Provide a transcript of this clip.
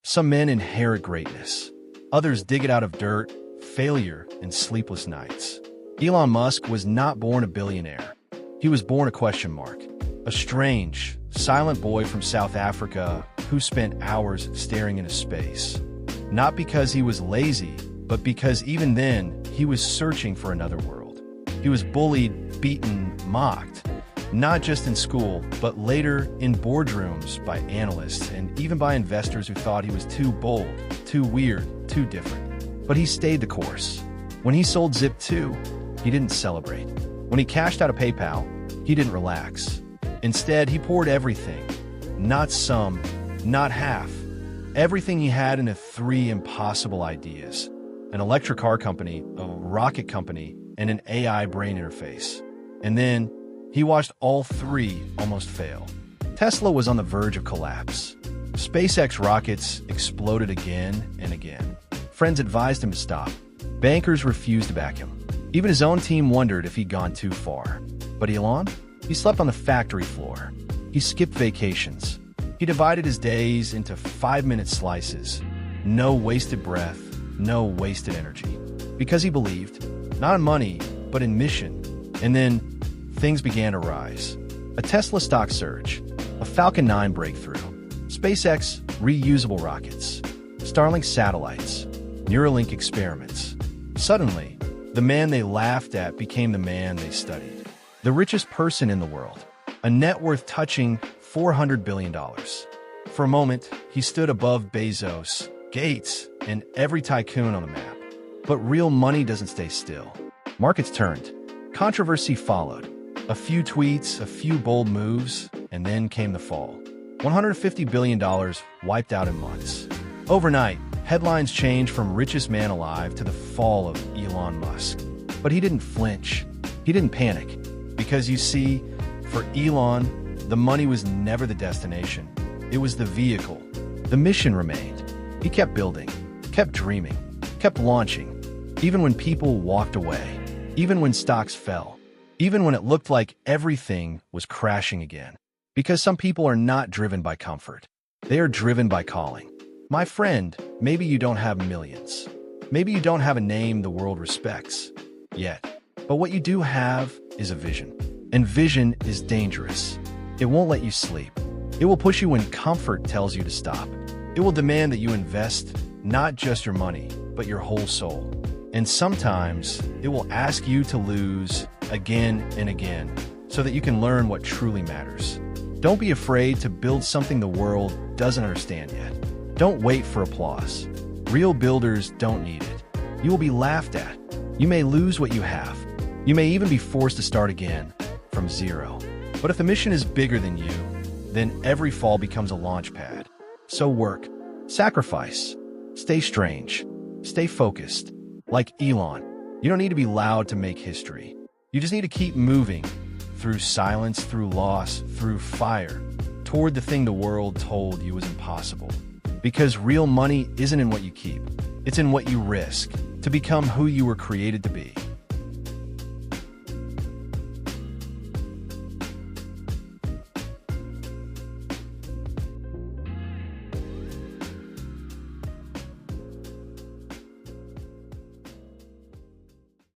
Some men inherit greatness. Others dig it out of dirt, failure, and sleepless nights. Elon Musk was not born a billionaire. He was born a question mark. A strange, silent boy from South Africa who spent hours staring into space. Not because he was lazy, but because even then, he was searching for another world. He was bullied, beaten, mocked. Not just in school, but later in boardrooms by analysts and even by investors who thought he was too bold, too weird, too different. But he stayed the course. When he sold Zip2, he didn't celebrate. When he cashed out of PayPal, he didn't relax. Instead, he poured everything. Not some, not half. Everything he had into 3 impossible ideas. An electric car company, a rocket company, and an AI brain interface. And then, he watched all 3 almost fail. Tesla was on the verge of collapse. SpaceX rockets exploded again and again. Friends advised him to stop. Bankers refused to back him. Even his own team wondered if he'd gone too far. But Elon? He slept on the factory floor. He skipped vacations. He divided his days into 5-minute slices. No wasted breath, no wasted energy. Because he believed, not in money, but in mission. And then, things began to rise. A Tesla stock surge, a Falcon 9 breakthrough, SpaceX reusable rockets, Starlink satellites, Neuralink experiments. Suddenly, the man they laughed at became the man they studied. The richest person in the world, a net worth touching $400 billion. For a moment, he stood above Bezos, Gates, and every tycoon on the map. But real money doesn't stay still. Markets turned. Controversy followed. A few tweets, a few bold moves, and then came the fall. $150 billion wiped out in months. Overnight, headlines changed from richest man alive to the fall of Elon Musk. But he didn't flinch. He didn't panic. Because you see, for Elon, the money was never the destination. It was the vehicle. The mission remained. He kept building, kept dreaming, kept launching, even when people walked away, even when stocks fell. Even when it looked like everything was crashing again. Because some people are not driven by comfort. They are driven by calling. My friend, maybe you don't have millions. Maybe you don't have a name the world respects. Yet. But what you do have is a vision. And vision is dangerous. It won't let you sleep. It will push you when comfort tells you to stop. It will demand that you invest not just your money, but your whole soul. And sometimes it will ask you to lose again and again so that you can learn what truly matters. Don't be afraid to build something the world doesn't understand yet. Don't wait for applause. Real builders don't need it. You will be laughed at. You may lose what you have. You may even be forced to start again from zero. But if the mission is bigger than you, then every fall becomes a launch pad. So work, sacrifice, stay strange, stay focused. Like Elon, you don't need to be loud to make history. You just need to keep moving through silence, through loss, through fire, toward the thing the world told you was impossible. Because real money isn't in what you keep. It's in what you risk to become who you were created to be.